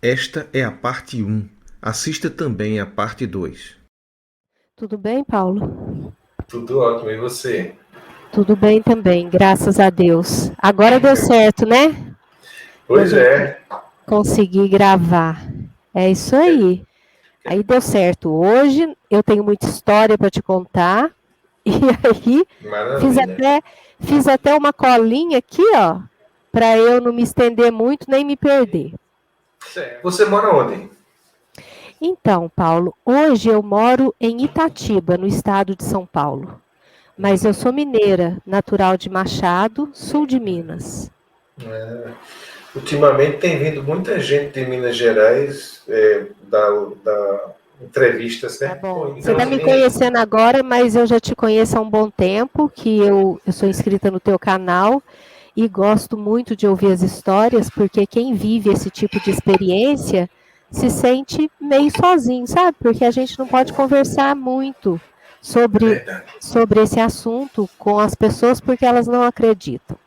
Esta é a parte 1. Assista também a parte 2. Tudo bem, Paulo? Tudo ótimo, e você? Tudo bem também, graças a Deus. Agora deu certo, né? Da Pois gente é. conseguir gravar. É isso aí. Aí deu certo. Hoje eu tenho muita história para te contar. E aí fiz Maravilha. até, fiz até uma colinha aqui, ó, para eu não me estender muito nem me perder. Certo. Você mora onde? Então, Paulo, hoje eu moro em Itatiba, no estado de São Paulo. Mas eu sou mineira, natural de Machado, sul de Minas. Ultimamente tem vindo muita gente de Minas Gerais da entrevistas, Tá né? bom. Você Então, está me assim, conhecendo agora, mas eu já te conheço há um bom tempo, que eu sou inscrita no teu canal e gosto muito de ouvir as histórias, porque quem vive esse tipo de experiência se sente meio sozinho, sabe? Porque a gente não pode conversar muito é sobre, verdade. sobre esse assunto com as pessoas porque elas não acreditam.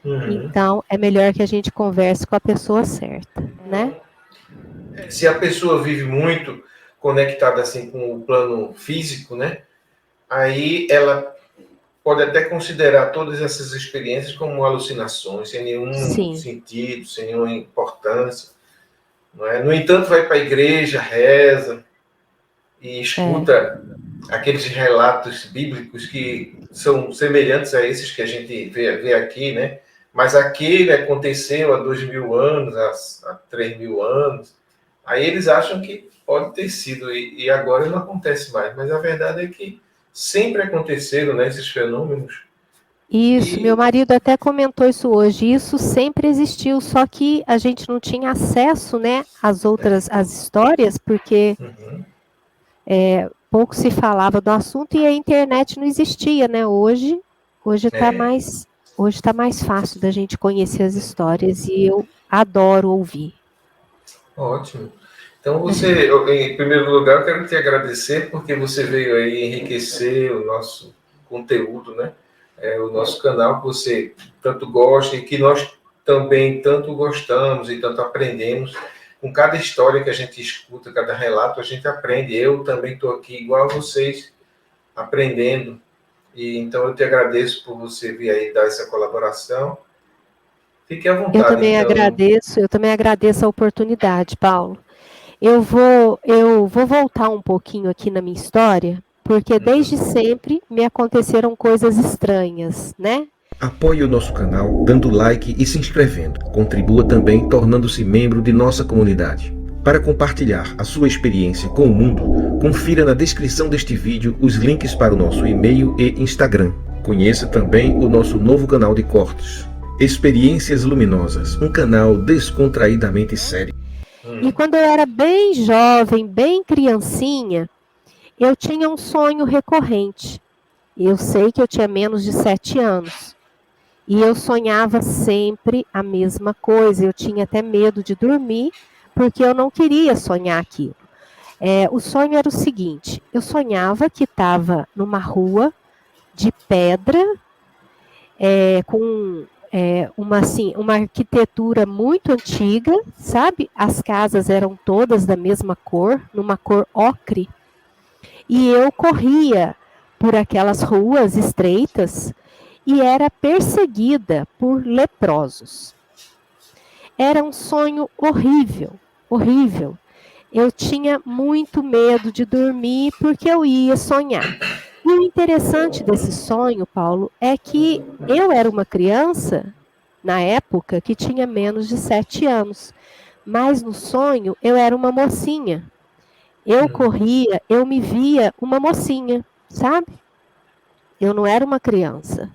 Uhum. Então, é melhor que a gente converse com a pessoa certa, né? Se a pessoa vive muito conectada assim com o plano físico, né? Aí ela pode até considerar todas essas experiências como alucinações, sem nenhum Sim, sentido, sem nenhuma importância. Não é? No entanto, vai para a igreja, reza e é. escuta aqueles relatos bíblicos que são semelhantes a esses que a gente vê aqui, né? Mas aquele aconteceu há 2.000 anos, há 3.000 anos. Aí eles acham que pode ter sido e agora não acontece mais. Mas a verdade é que sempre aconteceram, né, esses fenômenos. Isso, meu E marido até comentou isso hoje. Isso sempre existiu, só que a gente não tinha acesso, né, às histórias, porque uhum, pouco se falava do assunto e a internet não existia, né? Hoje é hoje tá mais fácil da gente conhecer as histórias e eu adoro ouvir. ótimo. Então você, em primeiro lugar, eu quero te agradecer porque você veio aí enriquecer o nosso conteúdo, né? O nosso canal que você tanto gosta e que nós também tanto gostamos e tanto aprendemos. Com cada história que a gente escuta, cada relato, a gente aprende. Eu também estou aqui igual a vocês, aprendendo. E então eu te agradeço por você vir aí dar essa colaboração. Fique à vontade, então. Eu também agradeço a oportunidade, Paulo. Eu vou voltar um pouquinho aqui na minha história, porque desde sempre me aconteceram coisas estranhas, né? Apoie o nosso canal dando like e se inscrevendo. Contribua também tornando-se membro de nossa comunidade. Para compartilhar a sua experiência com o mundo, confira na descrição deste vídeo os links para o nosso e-mail e Instagram. Conheça também o nosso novo canal de cortes. Experiências Luminosas, um canal descontraídamente sério. E quando eu era bem jovem, bem criancinha, eu tinha um sonho recorrente. Eu sei que eu tinha menos de 7 anos. E eu sonhava sempre a mesma coisa. Eu tinha até medo de dormir, porque eu não queria sonhar aquilo. O sonho era o seguinte: eu sonhava que estava numa rua de pedra, com assim, uma arquitetura muito antiga, sabe? As casas eram todas da mesma cor, numa cor ocre. E eu corria por aquelas ruas estreitas e era perseguida por leprosos. Era um sonho horrível, horrível. Eu tinha muito medo de dormir porque eu ia sonhar. E o interessante desse sonho, Paulo, é que eu era uma criança, na época, que tinha menos de 7 anos. Mas no sonho eu era uma mocinha. Eu corria, eu me via uma mocinha, sabe? Eu não era uma criança.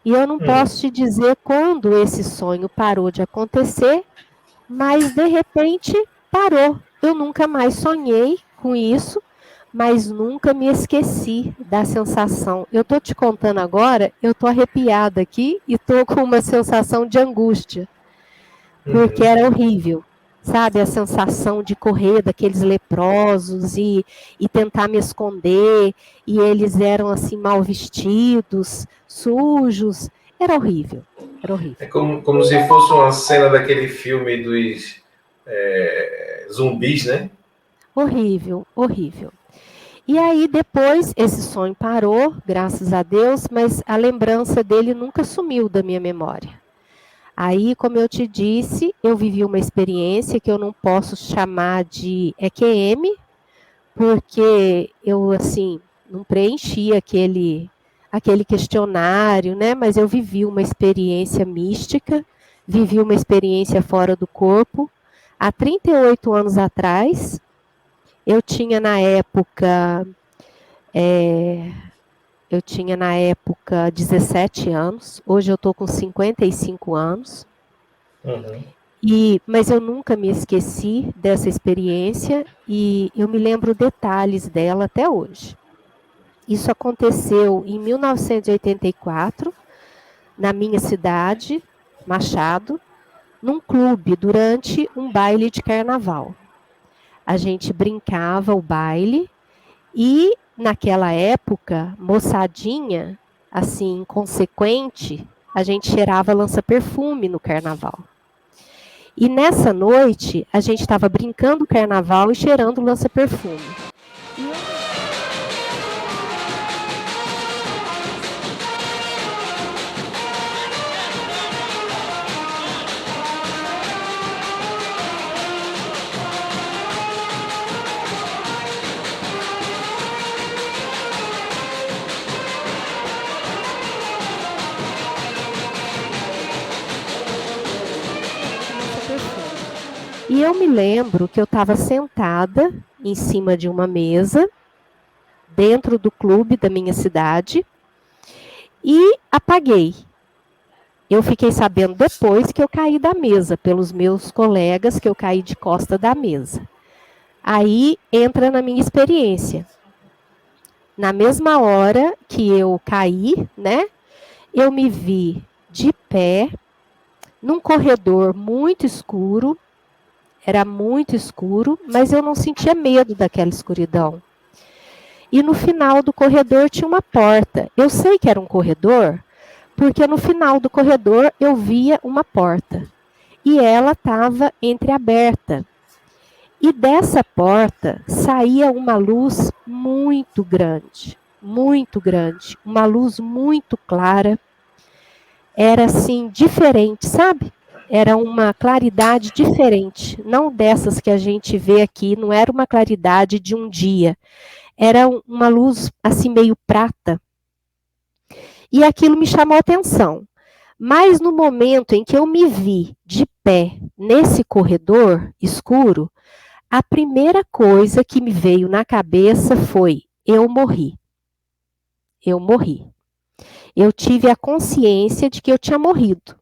E eu não posso te dizer quando esse sonho parou de acontecer, mas de repente parou. Eu nunca mais sonhei com isso, mas nunca me esqueci da sensação. Eu tô te contando agora, eu tô arrepiada aqui e tô com uma sensação de angústia, porque era horrível. Sabe, a sensação de correr daqueles leprosos e tentar me esconder, e eles eram assim mal vestidos, sujos. Era horrível, era É horrível. como se fosse uma cena daquele filme dos. zumbis, né? Horrível, horrível. E aí depois esse sonho parou, graças a Deus, mas a lembrança dele nunca sumiu da minha memória. Aí, como eu te disse, eu vivi uma experiência que eu não posso chamar de EQM, porque eu, assim, não preenchi aquele questionário, né? Mas eu vivi uma experiência mística, vivi uma experiência fora do corpo. Há 38 anos atrás, eu tinha na época 17 anos, hoje eu estou com 55 anos. Uhum. Mas eu nunca me esqueci dessa experiência e eu me lembro detalhes dela até hoje. Isso aconteceu em 1984, na minha cidade, Machado, num clube, durante um baile de carnaval. A gente brincava o baile e, naquela época, moçadinha, assim, inconsequente, a gente cheirava lança-perfume no carnaval. E nessa noite, a gente estava brincando o carnaval e cheirando lança-perfume. E eu me lembro que eu estava sentada em cima de uma mesa, dentro do clube da minha cidade, e apaguei. Eu fiquei sabendo depois que eu caí da mesa, pelos meus colegas, que eu caí de costa da mesa. Aí entra na minha experiência. Na mesma hora que eu caí, né, eu me vi de pé, num corredor muito escuro. Era muito escuro, mas eu não sentia medo daquela escuridão. E no final do corredor tinha uma porta. Eu sei que era um corredor, porque no final do corredor eu via uma porta. E ela estava entreaberta. E dessa porta saía uma luz muito grande, uma luz muito clara. Era assim, diferente, sabe? Era uma claridade diferente, não dessas que a gente vê aqui, não era uma claridade de um dia, era uma luz assim meio prata. E aquilo me chamou a atenção. Mas no momento em que eu me vi de pé nesse corredor escuro, a primeira coisa que me veio na cabeça foi: eu morri. Eu morri. Eu tive a consciência de que eu tinha morrido.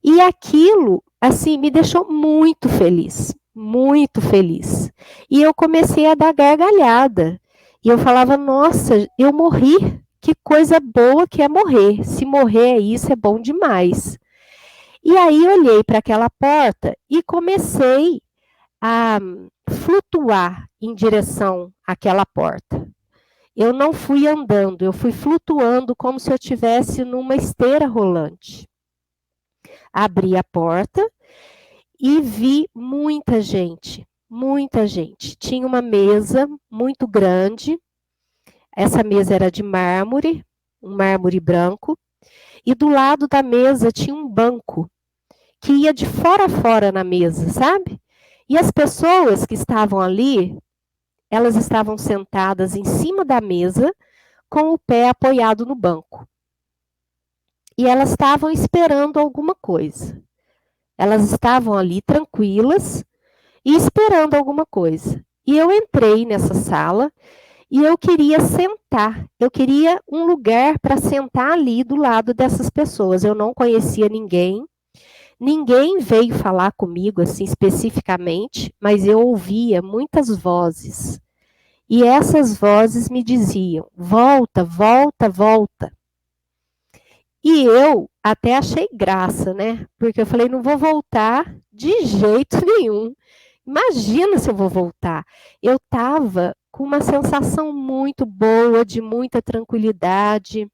E aquilo, assim, me deixou muito feliz, muito feliz. E eu comecei a dar gargalhada. E eu falava: nossa, eu morri, que coisa boa que é morrer. Se morrer é isso, é bom demais. E aí olhei para aquela porta e comecei a flutuar em direção àquela porta. Eu não fui andando, eu fui flutuando como se eu estivesse numa esteira rolante. Abri a porta e vi muita gente, muita gente. Tinha uma mesa muito grande, essa mesa era de mármore, um mármore branco, e do lado da mesa tinha um banco que ia de fora a fora na mesa, sabe? E as pessoas que estavam ali, elas estavam sentadas em cima da mesa, com o pé apoiado no banco. E elas estavam esperando alguma coisa. Elas estavam ali tranquilas e esperando alguma coisa. E eu entrei nessa sala e eu queria sentar. Eu queria um lugar para sentar ali do lado dessas pessoas. Eu não conhecia ninguém. Ninguém veio falar comigo assim especificamente, mas eu ouvia muitas vozes. E essas vozes me diziam: volta, volta, volta. E eu até achei graça, né? Porque eu falei: não vou voltar de jeito nenhum. Imagina se eu vou voltar. Eu estava com uma sensação muito boa, de muita tranquilidade.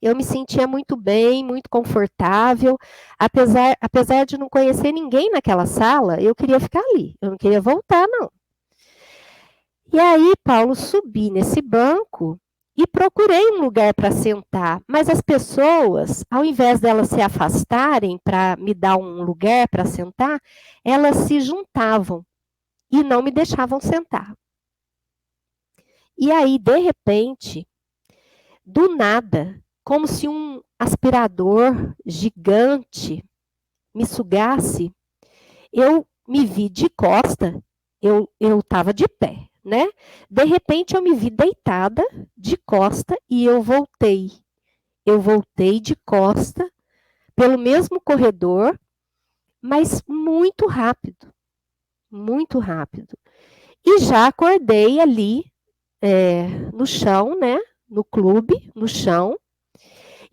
Eu me sentia muito bem, muito confortável, apesar de não conhecer ninguém naquela sala, eu queria ficar ali, eu não queria voltar, não. E aí, Paulo, subi nesse banco e procurei um lugar para sentar, mas as pessoas, ao invés delas se afastarem para me dar um lugar para sentar, elas se juntavam e não me deixavam sentar. E aí, de repente, do nada, como se um aspirador gigante me sugasse, eu me vi de costa, eu estava de pé, né? De repente, eu me vi deitada de costa e eu voltei. Eu voltei de costa pelo mesmo corredor, mas muito rápido, muito rápido. E já acordei ali no chão, né? No clube, no chão.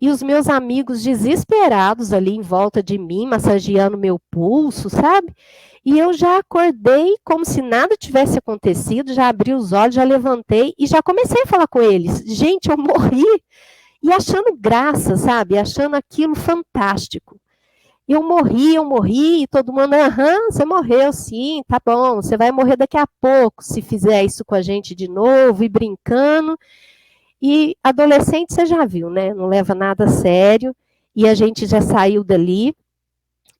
E os meus amigos desesperados ali em volta de mim, massageando meu pulso, sabe? E eu já acordei como se nada tivesse acontecido, já abri os olhos, já levantei e já comecei a falar com eles. Gente, eu morri. E achando graça, sabe? Achando aquilo fantástico. Eu morri, e todo mundo, aham, você morreu, sim, tá bom, você vai morrer daqui a pouco, se fizer isso com a gente de novo, e brincando. E adolescente, você já viu, né? Não leva nada a sério, e a gente já saiu dali,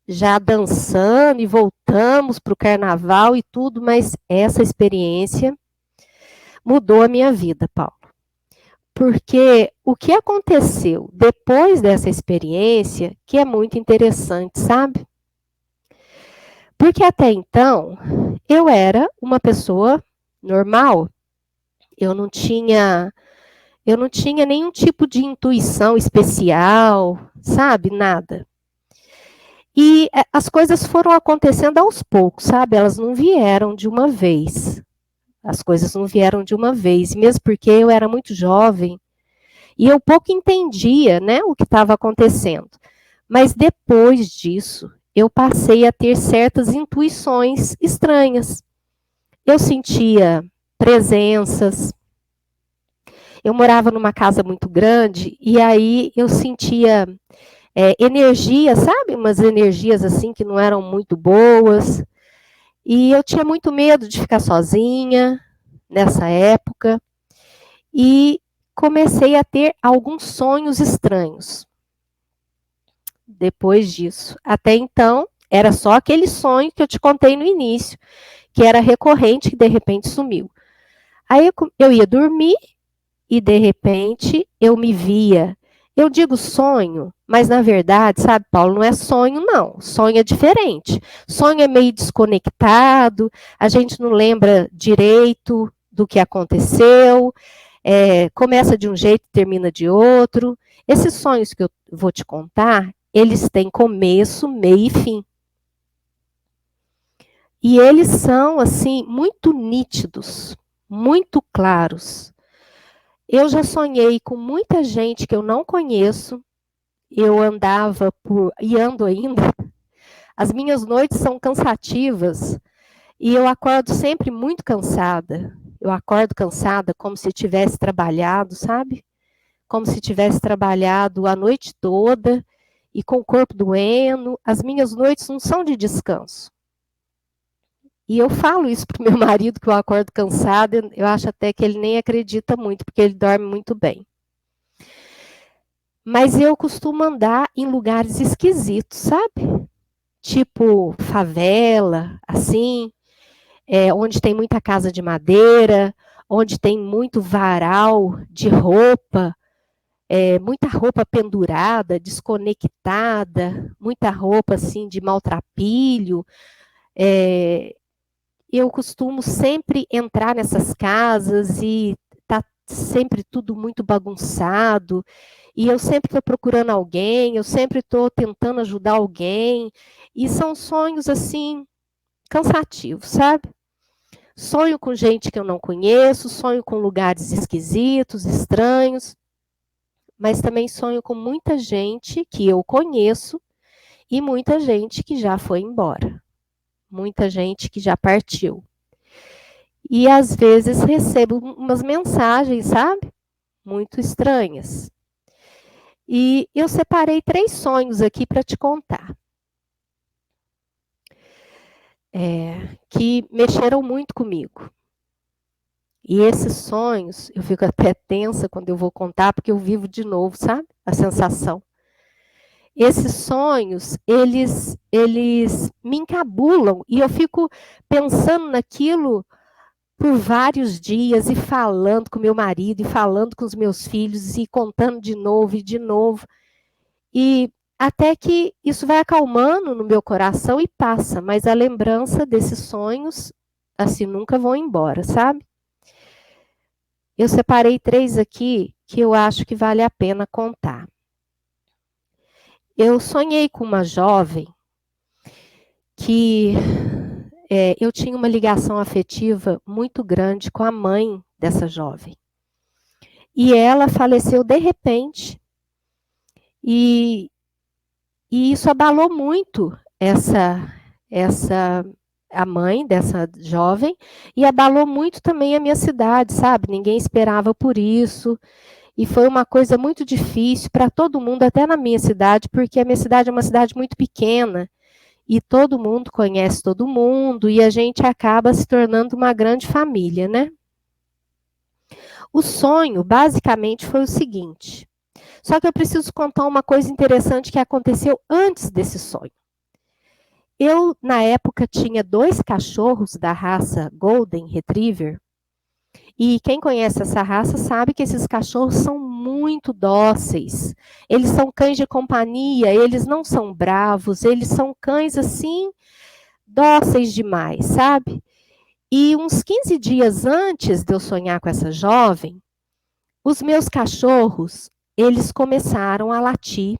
já dançando, e voltamos para o carnaval e tudo, mas essa experiência mudou a minha vida, Paulo. Porque o que aconteceu depois dessa experiência, que é muito interessante, sabe? Porque até então, eu era uma pessoa normal. Eu não tinha nenhum tipo de intuição especial, sabe? Nada. E as coisas foram acontecendo aos poucos, sabe? Elas não vieram de uma vez. As coisas não vieram de uma vez, mesmo porque eu era muito jovem. E eu pouco entendia, né, o que estava acontecendo. Mas depois disso, eu passei a ter certas intuições estranhas. Eu sentia presenças. Eu morava numa casa muito grande e aí eu sentia energia, sabe? Umas energias assim que não eram muito boas. E eu tinha muito medo de ficar sozinha nessa época. E comecei a ter alguns sonhos estranhos. Depois disso. Até então, era só aquele sonho que eu te contei no início, que era recorrente, que de repente sumiu. Aí eu ia dormir e de repente eu me via. Eu digo sonho, mas na verdade, sabe, Paulo, não é sonho, não. Sonho é diferente. Sonho é meio desconectado, a gente não lembra direito do que aconteceu. Começa de um jeito e termina de outro. Esses sonhos que eu vou te contar, eles têm começo, meio e fim. E eles são, assim, muito nítidos, muito claros. Eu já sonhei com muita gente que eu não conheço. Eu andava e ando ainda. As minhas noites são cansativas e eu acordo sempre muito cansada. Eu acordo cansada como se tivesse trabalhado, sabe? Como se tivesse trabalhado a noite toda e com o corpo doendo. As minhas noites não são de descanso. E eu falo isso para o meu marido, que eu acordo cansada, eu acho até que ele nem acredita muito, porque ele dorme muito bem. Mas eu costumo andar em lugares esquisitos, sabe? Tipo favela, assim, onde tem muita casa de madeira, onde tem muito varal de roupa, muita roupa pendurada, desconectada, muita roupa assim de maltrapilho. Eu costumo sempre entrar nessas casas e tá sempre tudo muito bagunçado. E eu sempre estou procurando alguém, eu sempre estou tentando ajudar alguém. E são sonhos assim cansativos, sabe? Sonho com gente que eu não conheço, sonho com lugares esquisitos, estranhos. Mas também sonho com muita gente que eu conheço e muita gente que já foi embora. Muita gente que já partiu. E às vezes recebo umas mensagens, sabe? Muito estranhas. E eu separei 3 sonhos aqui para te contar. Que mexeram muito comigo. E esses sonhos, eu fico até tensa quando eu vou contar, porque eu vivo de novo, sabe? A sensação. Esses sonhos, eles me encabulam e eu fico pensando naquilo por vários dias e falando com meu marido e falando com os meus filhos e contando de novo e de novo. E até que isso vai acalmando no meu coração e passa, mas a lembrança desses sonhos, assim, nunca vão embora, sabe? Eu separei 3 aqui que eu acho que vale a pena contar. Eu sonhei com uma jovem que eu tinha uma ligação afetiva muito grande com a mãe dessa jovem. E ela faleceu de repente. E isso abalou muito a mãe dessa jovem e abalou muito também a minha cidade, sabe? Ninguém esperava por isso. E foi uma coisa muito difícil para todo mundo, até na minha cidade, porque a minha cidade é uma cidade muito pequena e todo mundo conhece todo mundo e a gente acaba se tornando uma grande família, né? O sonho, basicamente, foi o seguinte. Só que eu preciso contar uma coisa interessante que aconteceu antes desse sonho. Eu, na época, tinha 2 cachorros da raça Golden Retriever. E quem conhece essa raça sabe que esses cachorros são muito dóceis. Eles são cães de companhia, eles não são bravos, eles são cães assim, dóceis demais, sabe? E uns 15 dias antes de eu sonhar com essa jovem, os meus cachorros, eles começaram a latir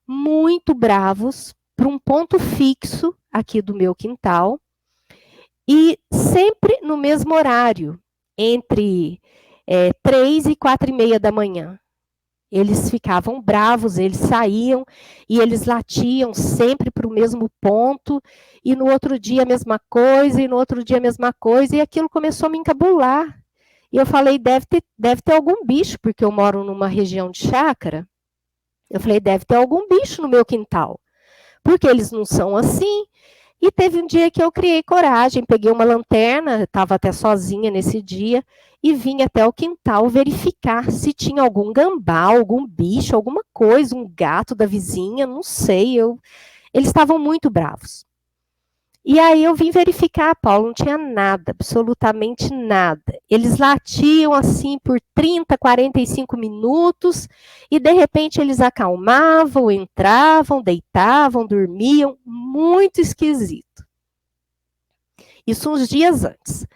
muito bravos para um ponto fixo aqui do meu quintal e sempre no mesmo horário, entre 3 e 4:30 da manhã. Eles ficavam bravos, eles saíam e eles latiam sempre para o mesmo ponto, e no outro dia a mesma coisa, e no outro dia a mesma coisa, e aquilo começou a me encabular. E eu falei, deve ter algum bicho, porque eu moro numa região de chácara. Eu falei, deve ter algum bicho no meu quintal, porque eles não são assim. E teve um dia que eu criei coragem, peguei uma lanterna, estava até sozinha nesse dia, e vim até o quintal verificar se tinha algum gambá, algum bicho, alguma coisa, um gato da vizinha, não sei. Eles estavam muito bravos. E aí eu vim verificar, Paulo, não tinha nada, absolutamente nada. Eles latiam assim por 30, 45 minutos e de repente eles acalmavam, entravam, deitavam, dormiam, muito esquisito. Isso uns dias antes.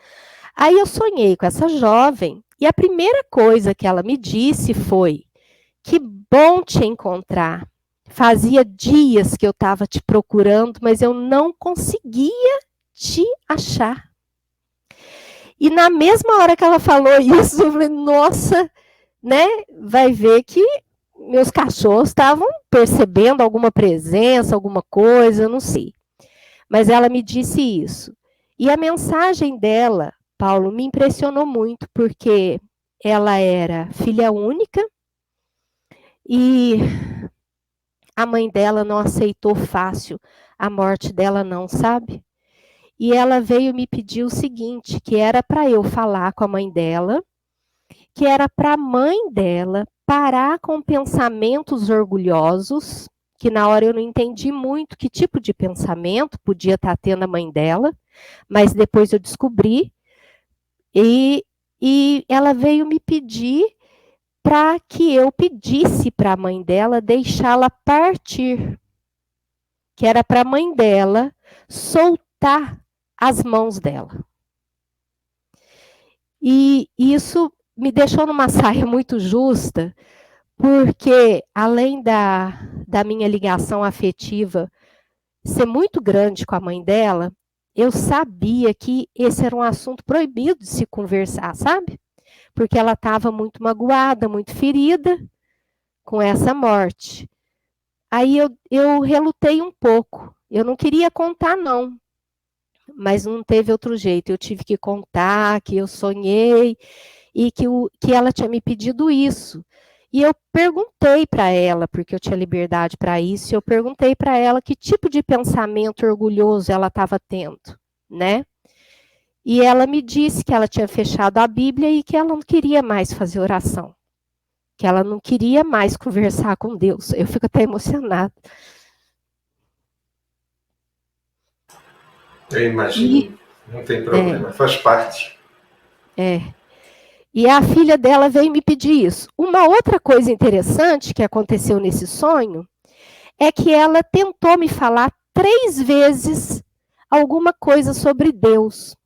Aí eu sonhei com essa jovem e a primeira coisa que ela me disse foi: que bom te encontrar. Fazia dias que eu estava te procurando, mas eu não conseguia te achar. E na mesma hora que ela falou isso, eu falei, nossa, né? Vai ver que meus cachorros estavam percebendo alguma presença, alguma coisa, eu não sei. Mas ela me disse isso. E a mensagem dela, Paulo, me impressionou muito, porque ela era filha única e a mãe dela não aceitou fácil a morte dela não, sabe? E ela veio me pedir o seguinte, que era para eu falar com a mãe dela, que era para a mãe dela parar com pensamentos orgulhosos, que na hora eu não entendi muito que tipo de pensamento podia estar tendo a mãe dela, mas depois eu descobri, e ela veio me pedir para que eu pedisse para a mãe dela deixá-la partir, que era para a mãe dela soltar as mãos dela. E isso me deixou numa saia muito justa, porque além da minha ligação afetiva ser muito grande com a mãe dela, eu sabia que esse era um assunto proibido de se conversar, sabe? Porque ela estava muito magoada, muito ferida com essa morte. Aí eu relutei um pouco. Eu não queria contar, não. Mas não teve outro jeito. Eu tive que contar que eu sonhei e que ela tinha me pedido isso. E eu perguntei para ela, porque eu tinha liberdade para isso, eu perguntei para ela que tipo de pensamento orgulhoso ela estava tendo, né? E ela me disse que ela tinha fechado a Bíblia e que ela não queria mais fazer oração, que ela não queria mais conversar com Deus. Eu fico até emocionada. Eu imagino, não tem problema, faz parte. E a filha dela veio me pedir isso. Uma outra coisa interessante que aconteceu nesse sonho é que ela tentou me falar 3 vezes alguma coisa sobre Deus.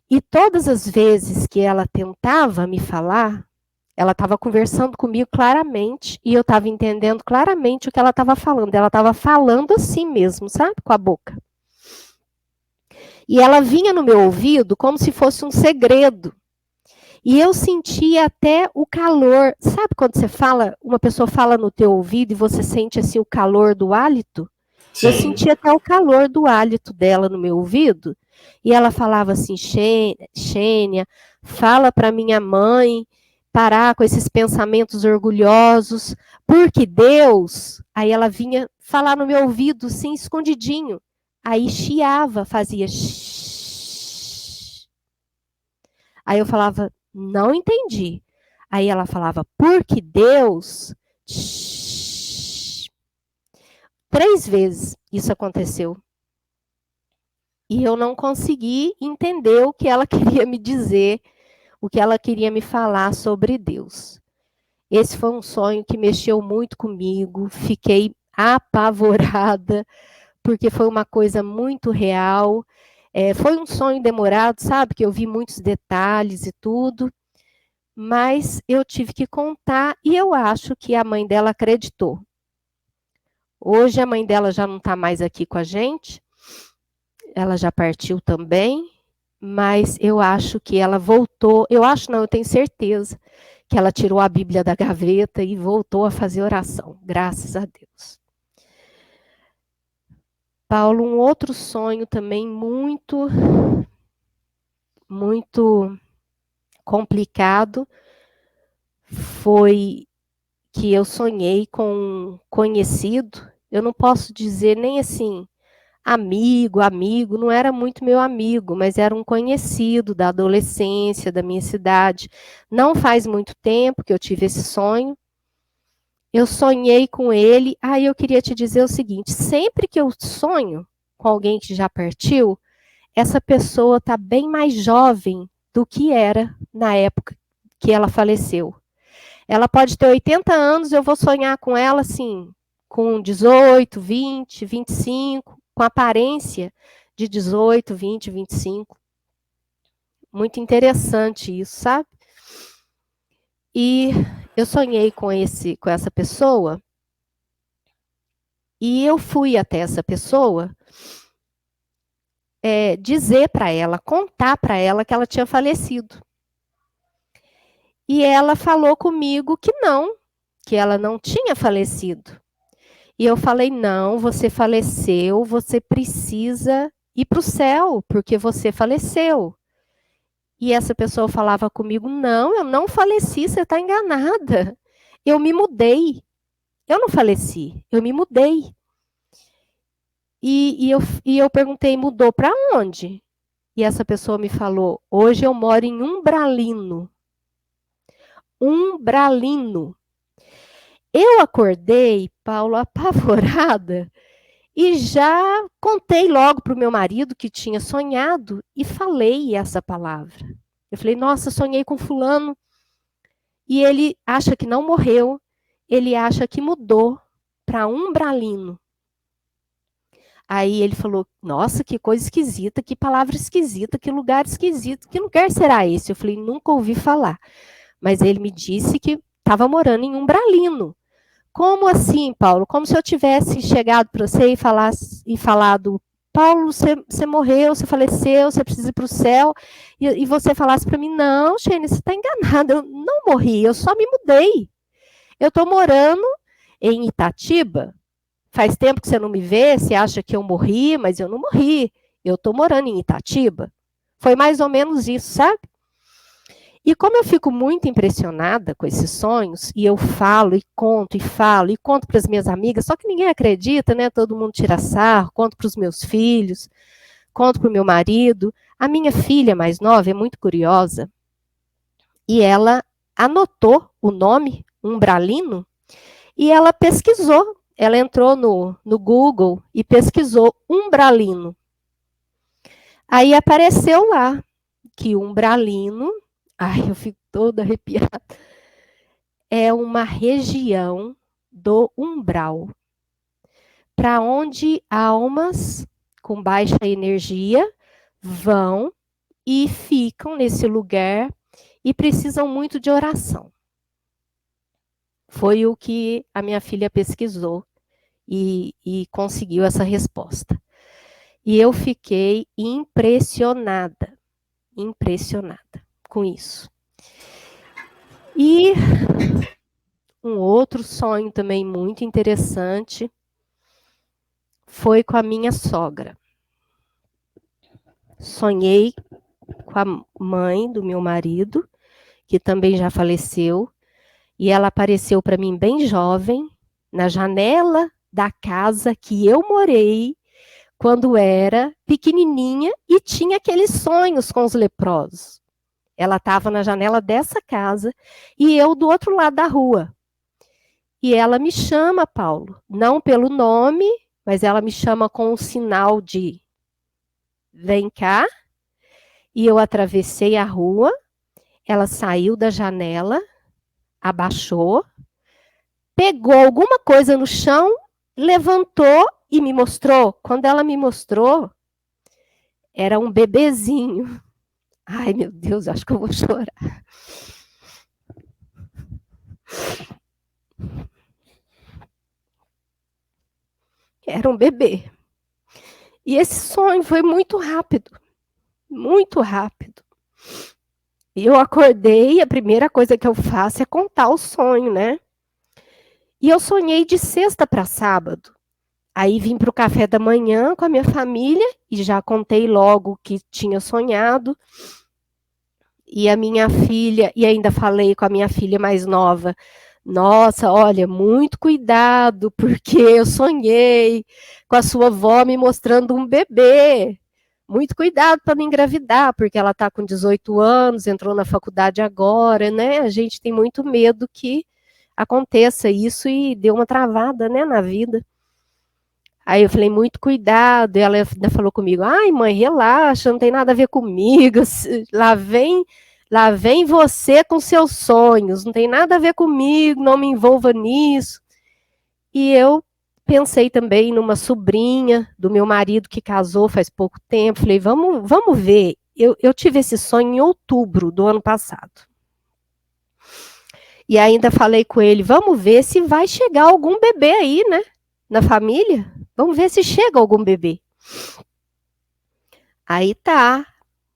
E todas as vezes que ela tentava me falar, ela estava conversando comigo claramente e eu estava entendendo claramente o que ela estava falando. Ela estava falando assim mesmo, sabe? Com a boca. E ela vinha no meu ouvido como se fosse um segredo. E eu sentia até o calor. Sabe quando você fala, uma pessoa fala no teu ouvido e você sente assim o calor do hálito? Sim. Eu sentia até o calor do hálito dela no meu ouvido. E ela falava assim, Xênia, fala para minha mãe parar com esses pensamentos orgulhosos, porque Deus... Aí ela vinha falar no meu ouvido, assim, escondidinho. Aí chiava, fazia shhh. Aí eu falava, não entendi. Aí ela falava, porque Deus... Shhh. 3 vezes isso aconteceu. E eu não consegui entender o que ela queria me dizer, o que ela queria me falar sobre Deus. Esse foi um sonho que mexeu muito comigo, fiquei apavorada, porque foi uma coisa muito real. Foi um sonho demorado, sabe? Que eu vi muitos detalhes e tudo, mas eu tive que contar e eu acho que a mãe dela acreditou. Hoje a mãe dela já não está mais aqui com a gente, ela já partiu também, mas eu acho que ela voltou, eu acho não, eu tenho certeza, que ela tirou a Bíblia da gaveta e voltou a fazer oração, graças a Deus. Paulo, um outro sonho também muito complicado foi que eu sonhei com um conhecido, eu não posso dizer nem assim, amigo, não era muito meu amigo, mas era um conhecido da adolescência, da minha cidade. Não faz muito tempo que eu tive esse sonho. Eu sonhei com ele. Aí eu queria te dizer o seguinte, sempre que eu sonho com alguém que já partiu, essa pessoa está bem mais jovem do que era na época que ela faleceu. Ela pode ter 80 anos, eu vou sonhar com ela assim, com 18, 20, 25, com aparência de 18, 20, 25. Muito interessante isso, sabe? E eu sonhei com essa pessoa e eu fui até essa pessoa dizer para ela, contar para ela que ela tinha falecido. E ela falou comigo que ela não tinha falecido. E eu falei, não, você faleceu, você precisa ir para o céu, porque você faleceu. E essa pessoa falava comigo, não, eu não faleci, você está enganada. Eu me mudei. Eu não faleci, eu me mudei. E eu perguntei, mudou para onde? E essa pessoa me falou, hoje eu moro em Umbralino. Umbralino. Eu acordei, Paulo, apavorada, e já contei logo para o meu marido que tinha sonhado e falei essa palavra. Eu falei, nossa, sonhei com fulano. E ele acha que não morreu, ele acha que mudou para Umbralino. Aí ele falou, nossa, que coisa esquisita, que palavra esquisita, que lugar esquisito, que lugar será esse? Eu falei, nunca ouvi falar. Mas ele me disse que estava morando em Umbralino. Como assim, Paulo? Como se eu tivesse chegado para você e falado, Paulo, você morreu, você faleceu, você precisa ir para o céu, e você falasse para mim, não, Xênia, você está enganada, eu não morri, eu só me mudei. Eu estou morando em Itatiba, faz tempo que você não me vê, você acha que eu morri, mas eu não morri, eu estou morando em Itatiba. Foi mais ou menos isso, sabe? E como eu fico muito impressionada com esses sonhos, e eu falo e conto para as minhas amigas, só que ninguém acredita, né? Todo mundo tira sarro, conto para os meus filhos, conto para o meu marido. A minha filha mais nova é muito curiosa e ela anotou o nome umbralino e ela pesquisou. Ela entrou no Google e pesquisou umbralino. Aí apareceu lá que umbralino, ai, eu fico toda arrepiada, é uma região do umbral, para onde almas com baixa energia vão e ficam nesse lugar e precisam muito de oração. Foi o que a minha filha pesquisou e conseguiu essa resposta. E eu fiquei impressionada com isso. E um outro sonho também muito interessante foi com a minha sogra. Sonhei com a mãe do meu marido, que também já faleceu, e ela apareceu para mim bem jovem, na janela da casa que eu morei quando era pequenininha e tinha aqueles sonhos com os leprosos. Ela estava na janela dessa casa e eu do outro lado da rua. E ela me chama, Paulo, não pelo nome, mas ela me chama com um sinal de vem cá. E eu atravessei a rua, ela saiu da janela, abaixou, pegou alguma coisa no chão, levantou e me mostrou. Quando ela me mostrou, era um bebezinho. Ai, meu Deus, acho que eu vou chorar. Era um bebê. E esse sonho foi muito rápido. Muito rápido. E eu acordei, a primeira coisa que eu faço é contar o sonho, né? E eu sonhei de sexta para sábado. Aí vim para o café da manhã com a minha família e já contei logo o que tinha sonhado. E a minha filha, e ainda falei com a minha filha mais nova, nossa, olha, muito cuidado, porque eu sonhei com a sua avó me mostrando um bebê. Muito cuidado para não engravidar, porque ela está com 18 anos, entrou na faculdade agora, né? A gente tem muito medo que aconteça isso e dê uma travada, né, na vida. Aí eu falei, muito cuidado, e ela ainda falou comigo, ai mãe, relaxa, não tem nada a ver comigo, lá vem você com seus sonhos, não tem nada a ver comigo, não me envolva nisso. E eu pensei também numa sobrinha do meu marido que casou faz pouco tempo, falei, vamos ver, eu tive esse sonho em outubro do ano passado. E ainda falei com ele, vamos ver se vai chegar algum bebê aí, né, na família. Vamos ver se chega algum bebê. Aí tá.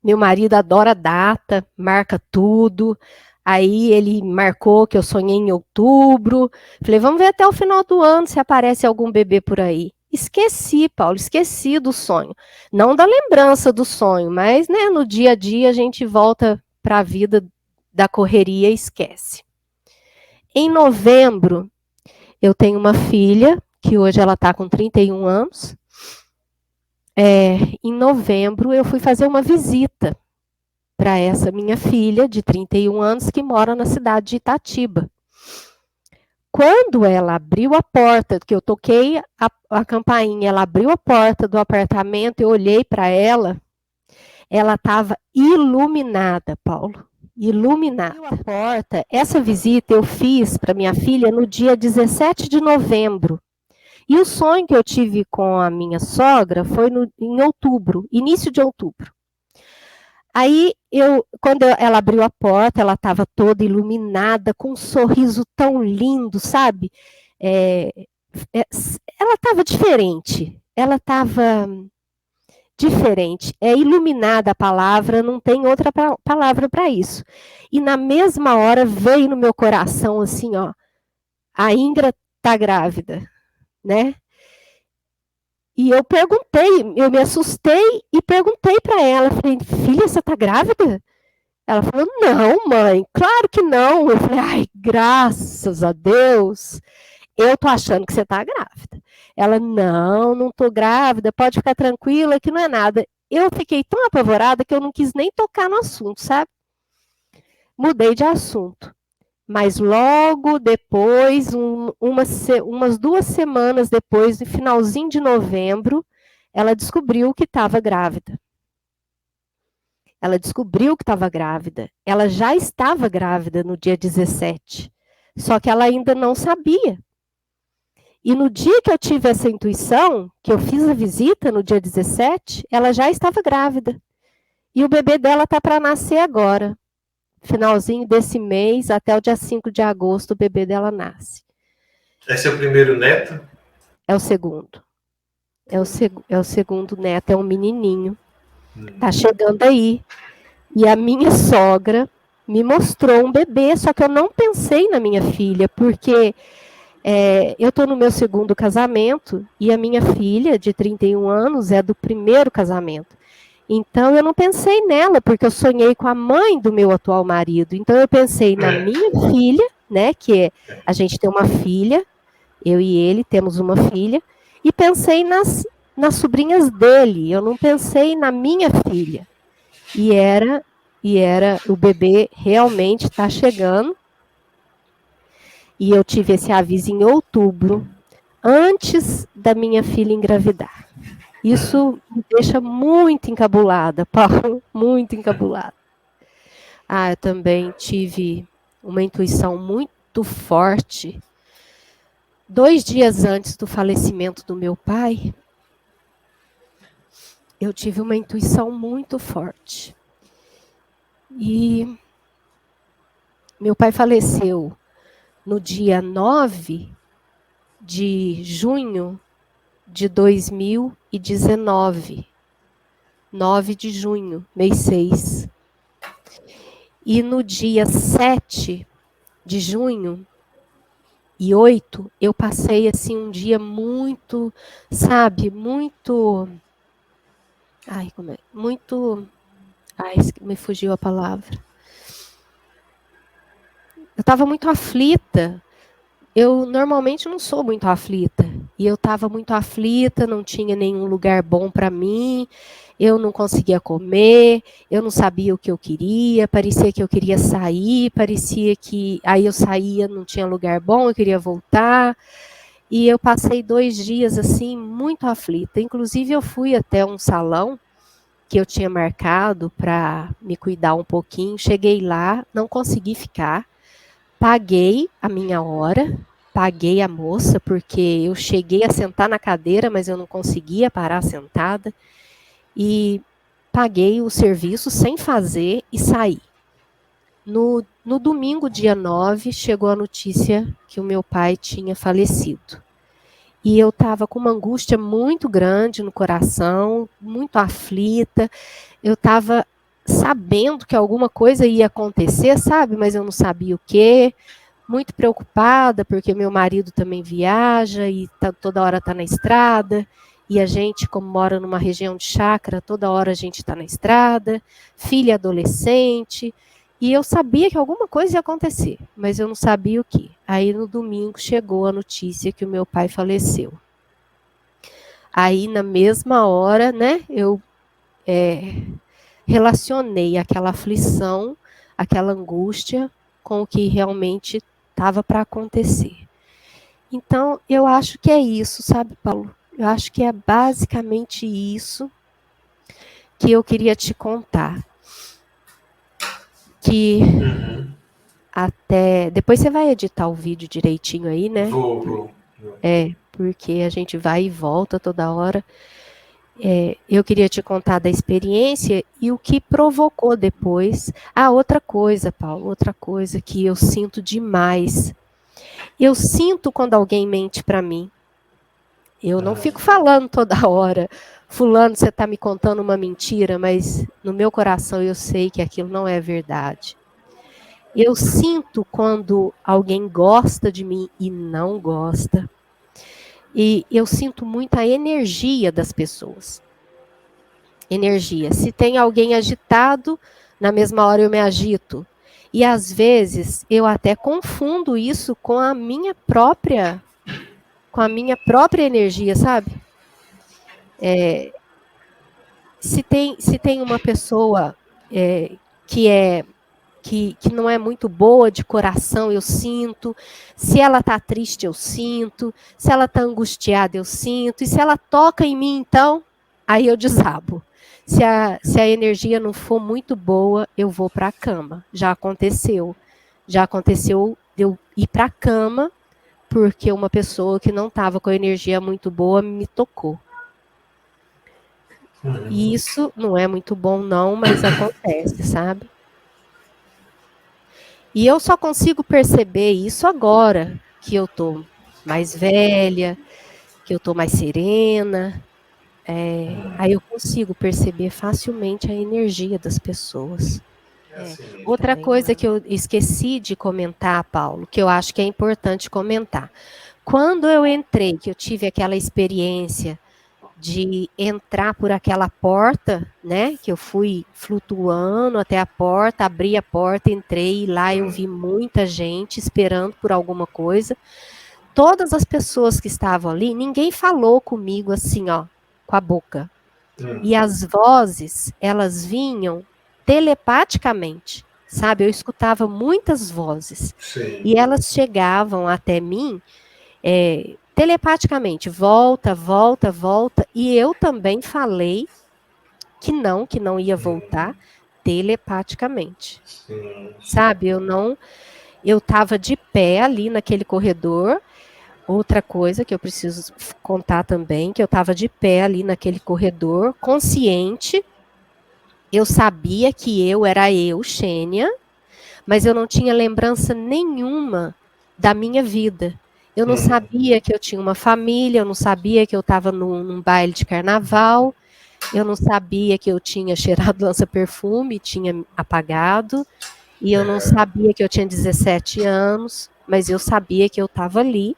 Meu marido adora data, marca tudo. Aí ele marcou que eu sonhei em outubro. Falei, vamos ver até o final do ano se aparece algum bebê por aí. Esqueci, Paulo, esqueci do sonho. Não da lembrança do sonho, mas né, no dia a dia a gente volta para a vida da correria e esquece. Em novembro, eu tenho uma filha, que hoje ela está com 31 anos. Em novembro, eu fui fazer uma visita para essa minha filha, de 31 anos, que mora na cidade de Itatiba. Quando ela abriu a porta, que eu toquei a campainha, ela abriu a porta do apartamento, eu olhei para ela estava iluminada, Paulo. Iluminada. A porta, essa visita eu fiz para minha filha no dia 17 de novembro. E o sonho que eu tive com a minha sogra foi em outubro, início de outubro. Aí, quando ela abriu a porta, ela estava toda iluminada, com um sorriso tão lindo, sabe? Ela estava diferente. Ela estava diferente. É iluminada a palavra, não tem outra palavra para isso. E na mesma hora veio no meu coração assim, ó, a Ingra está grávida. Né? E eu perguntei, eu me assustei e perguntei para ela, falei, filha, você está grávida? Ela falou, não, mãe, claro que não. Eu falei, ai, graças a Deus, eu tô achando que você tá grávida. Ela, não, não tô grávida, pode ficar tranquila que não é nada. Eu fiquei tão apavorada que eu não quis nem tocar no assunto, sabe? Mudei de assunto. Mas logo depois, umas 2 semanas depois, no finalzinho de novembro, ela descobriu que estava grávida. Ela descobriu que estava grávida. Ela já estava grávida no dia 17, só que ela ainda não sabia. E no dia que eu tive essa intuição, que eu fiz a visita no dia 17, ela já estava grávida. E o bebê dela está para nascer agora. Finalzinho desse mês, até o dia 5 de agosto, o bebê dela nasce. É seu primeiro neto? É o segundo. É o segundo neto, é um menininho. Tá chegando aí. E a minha sogra me mostrou um bebê, só que eu não pensei na minha filha, porque eu estou no meu segundo casamento e a minha filha, de 31 anos, é do primeiro casamento. Então, eu não pensei nela, porque eu sonhei com a mãe do meu atual marido. Então, eu pensei na minha filha, né, que a gente tem uma filha, eu e ele temos uma filha, e pensei nas sobrinhas dele, eu não pensei na minha filha. E era o bebê realmente está chegando. E eu tive esse aviso em outubro, antes da minha filha engravidar. Isso me deixa muito encabulada, Paulo, muito encabulada. Eu também tive uma intuição muito forte. 2 dias antes do falecimento do meu pai, eu tive uma intuição muito forte. E meu pai faleceu no dia 9 de junho de 2019. 9 de junho, mês 6. E no dia 7 de junho e 8, eu passei assim um dia muito, sabe, muito... me fugiu a palavra. Eu estava muito aflita. Eu normalmente não sou muito aflita. E eu estava muito aflita, não tinha nenhum lugar bom para mim, eu não conseguia comer, eu não sabia o que eu queria, parecia que eu queria sair, parecia que aí eu saía, não tinha lugar bom, eu queria voltar. E eu passei 2 dias assim, muito aflita. Inclusive eu fui até um salão que eu tinha marcado para me cuidar um pouquinho. Cheguei lá, não consegui ficar. Paguei a minha hora, paguei a moça, porque eu cheguei a sentar na cadeira, mas eu não conseguia parar sentada. E paguei o serviço sem fazer e saí. No domingo, dia 9, chegou a notícia que o meu pai tinha falecido. E eu estava com uma angústia muito grande no coração, muito aflita. Eu estava sabendo que alguma coisa ia acontecer, sabe? Mas eu não sabia o quê. Muito preocupada, porque meu marido também viaja e toda hora está na estrada. E a gente, como mora numa região de chácara, toda hora a gente está na estrada. Filha adolescente. E eu sabia que alguma coisa ia acontecer, mas eu não sabia o que. Aí no domingo chegou a notícia que o meu pai faleceu. Aí na mesma hora, né, eu relacionei aquela aflição, aquela angústia com o que realmente estava para acontecer. Então, eu acho que é isso, sabe, Paulo? Eu acho que é basicamente isso que eu queria te contar. Que até... Depois você vai editar o vídeo direitinho aí, né? Vou. Porque a gente vai e volta toda hora. Eu queria te contar da experiência e o que provocou depois. Outra coisa, Paulo, outra coisa que eu sinto demais. Eu sinto quando alguém mente para mim. Eu não fico falando toda hora, fulano, você está me contando uma mentira, mas no meu coração eu sei que aquilo não é verdade. Eu sinto quando alguém gosta de mim e não gosta. E eu sinto muito a energia das pessoas. energia. Se tem alguém agitado, na mesma hora eu me agito. E às vezes eu até confundo isso com a minha própria energia, sabe? Se tem uma pessoa que que não é muito boa de coração, eu sinto. Se ela tá triste, eu sinto. Se ela tá angustiada, eu sinto. E se ela toca em mim, então, aí eu desabo. Se a energia não for muito boa, eu vou para a cama. Já aconteceu. Já aconteceu de eu ir para a cama porque uma pessoa que não estava com a energia muito boa me tocou. E isso não é muito bom, não, mas acontece, sabe? E eu só consigo perceber isso agora, que eu tô mais velha, que eu tô mais serena. Aí eu consigo perceber facilmente a energia das pessoas. É assim mesmo. Outra coisa que eu esqueci de comentar, Paulo, que eu acho que é importante comentar. Quando eu entrei, que eu tive aquela experiência de entrar por aquela porta, né? Que eu fui flutuando até a porta, abri a porta, entrei e lá eu vi muita gente esperando por alguma coisa. Todas as pessoas que estavam ali, ninguém falou comigo assim, ó, com a boca. E as vozes, elas vinham telepaticamente, sabe? Eu escutava muitas vozes. Sim. E elas chegavam até mim telepaticamente, volta, volta, volta. E eu também falei que não ia voltar telepaticamente. Sim. Sabe? Eu estava de pé ali naquele corredor. Outra coisa que eu preciso contar também, que eu estava de pé ali naquele corredor, consciente. Eu sabia que eu era eu, Xênia, mas eu não tinha lembrança nenhuma da minha vida. Eu não sabia que eu tinha uma família, eu não sabia que eu estava num baile de carnaval, eu não sabia que eu tinha cheirado lança-perfume, tinha apagado, e eu não sabia que eu tinha 17 anos, mas eu sabia que eu estava ali,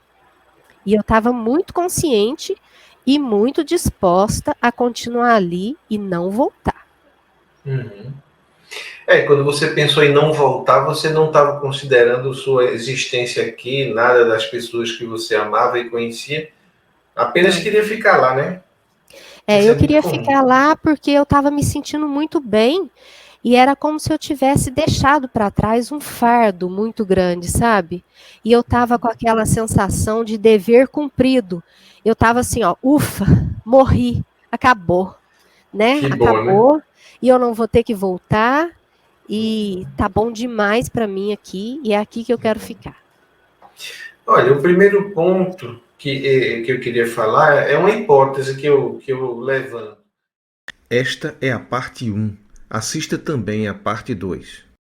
e eu estava muito consciente e muito disposta a continuar ali e não voltar. Quando você pensou em não voltar, você não estava considerando sua existência aqui, nada das pessoas que você amava e conhecia, apenas queria ficar lá, né? Isso é Eu muito queria comum. ficar lá porque eu estava me sentindo muito bem e era como se eu tivesse deixado para trás um fardo muito grande, sabe? E eu estava com aquela sensação de dever cumprido. Eu estava assim, ó, ufa, morri, acabou, né? Que bom, né? Acabou e eu não vou ter que voltar e tá bom demais para mim aqui e é aqui que eu quero ficar. Olha, o primeiro ponto que eu queria falar é uma hipótese que eu levanto. Esta é a parte 1. Assista também a parte 2.